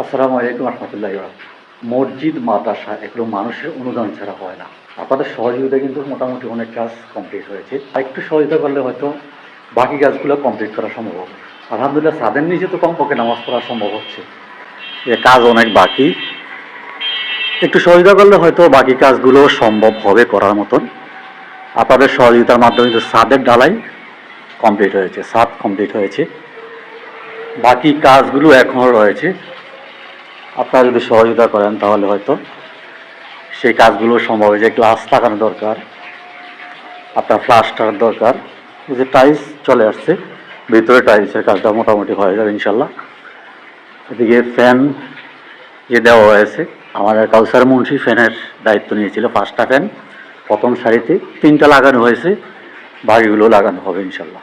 আসসালামু আলাইকুম রহমতুল্লাহ। মসজিদ মাদ্রাসা এগুলো মানুষের অনুদান ছাড়া হয় না। আপনাদের সহযোগিতা কিন্তু মোটামুটি অনেক কাজ কমপ্লিট হয়েছে, আর একটু সহযোগিতা করলে হয়তো বাকি কাজগুলো কমপ্লিট করা সম্ভব হবে। আলহামদুলিল্লাহ ছাদের নিচে তো কমপক্ষে নামাজ পড়া সম্ভব হচ্ছে, এ কাজ অনেক বাকি। একটু সহযোগিতা করলে হয়তো বাকি কাজগুলো সম্ভব হবে করার মতন। আপনাদের সহযোগিতার মাধ্যমে কিন্তু ছাদের ঢালাই কমপ্লিট হয়েছে, ছাদ কমপ্লিট হয়েছে, বাকি কাজগুলো এখনও রয়েছে। আপনারা যদি সহযোগিতা করেন তাহলে হয়তো সেই কাজগুলো সম্ভব হয়। যে গ্লাস লাগানো দরকার, আপনার প্লাস্টার দরকার, যে টাইলস চলে আসছে, ভিতরে টাইলসের কাজটা মোটামুটি হয়ে যাবে ইনশাল্লাহ। এদিকে ফ্যান যে দেওয়া হয়েছে, আমাদের কাউসার মুন্সি ফ্যানের দায়িত্ব নিয়েছিল। 5টা ফ্যান প্রথম সারিতে, 3টা লাগানো হয়েছে, বাকিগুলো লাগানো হবে ইনশাল্লাহ।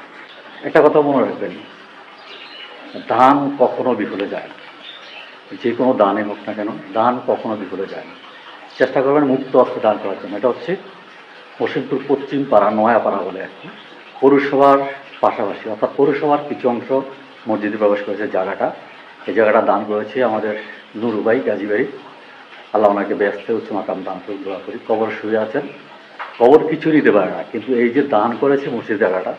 একটা কথা মনে রাখবেন, ধান কখনো বিফলে যায় না। যে কোনো দানে হোক না কেন, দান কখনো বিফলে যায় না। চেষ্টা করবেন মুক্ত হস্তে দান করার জন্য। এটা হচ্ছে হোসেনপুর পশ্চিম পাড়া, নয়াপাড়া বলে আর কি, পৌরসভার পাশাপাশি, অর্থাৎ পৌরসভার কিছু অংশ মসজিদে প্রবেশ করেছে জায়গাটা। এই জায়গাটা দান করেছে আমাদের নুরু ভাই গাজীবাড়ি। আল্লাহ ওনাকে ব্যস্ত উচ্চ মাকাম দান করে দোয়া করি। কবর শুয়ে আছেন, কবর কিছু নিতে পারে না, কিন্তু এই যে দান করেছে মসজিদ জায়গাটা,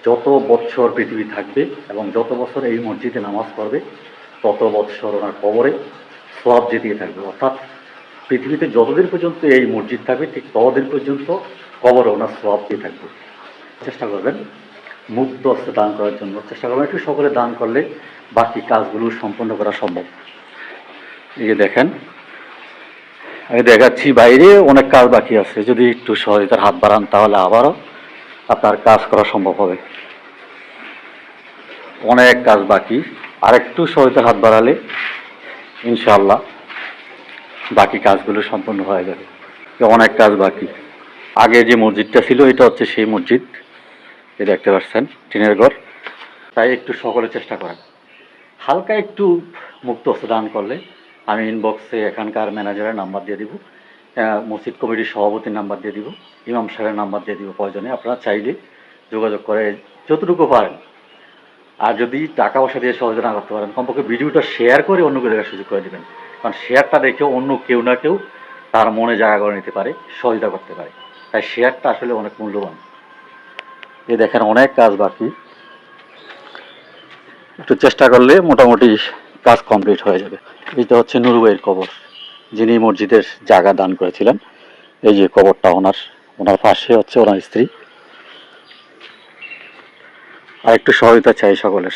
যত বৎসর পৃথিবী থাকবে এবং যত বছর এই মসজিদে নামাজ পড়বে তত বৎসর ওনার কবরে সওয়াব যেতে থাকবে। অর্থাৎ পৃথিবীতে যতদিন পর্যন্ত এই মসজিদ থাকবে ঠিক ততদিন পর্যন্ত কবরে ওনার সওয়াব দিয়ে থাকবে। চেষ্টা করবেন মুক্ত হস্তে দান করার জন্য। চেষ্টা করবেন একটু সকলে দান করলে বাকি কাজগুলো সম্পন্ন করা সম্ভব। এই যে দেখেন, আমি দেখাচ্ছি বাইরে অনেক কাজ বাকি আছে। যদি একটু সহযোগিতার হাত বাড়ান তাহলে আবারও আপনার কাজ করা সম্ভব হবে। অনেক কাজ বাকি, আর একটু সহযোগিতার হাত বাড়ালে ইনশাআল্লাহ বাকি কাজগুলো সম্পন্ন হয়ে যাবে। অনেক কাজ বাকি। আগে যে মসজিদটা ছিল এটা হচ্ছে সেই মসজিদ, এই দেখতে পাচ্ছেন টিনের ঘর। তাই একটু সকলে চেষ্টা করেন, হালকা একটু মুক্ত হস্তে দান করলে আমি ইনবক্সে এখানকার ম্যানেজারের নাম্বার দিয়ে দিব, মসজিদ কমিটির সভাপতির নাম্বার দিয়ে দিব, ইমাম সাহেবের নাম্বার দিয়ে দিব। প্রয়োজনে আপনারা চাইলে যোগাযোগ করে যতটুকু পারেন। আর যদি টাকা পয়সা দিয়ে সহযোগিতা না করতে পারেন, কমপক্ষে ভিডিওটা শেয়ার করে অন্য কেউ দেখার সুযোগ করে দেবেন। কারণ শেয়ারটা দেখে অন্য কেউ না কেউ তার মনে জায়গা করে নিতে পারে, সহযোগিতা করতে পারে। তাই শেয়ারটা আসলে অনেক মূল্যবান। এই দেখেন অনেক কাজ বাকি, একটু চেষ্টা করলে মোটামুটি কাজ কমপ্লিট হয়ে যাবে। এইটা হচ্ছে নুরু ভাইয়ের কবর, যিনি মসজিদের জায়গা দান করেছিলেন। এই যে কবরটা ওনার, ওনার পাশে হচ্ছে ওনার স্ত্রী। আর একটু সহযোগিতা চাই সকলের।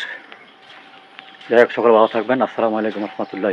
যাই হোক, সকলে ভালো থাকবেন। আসসালামু আলাইকুম রহমতুল্লাহ।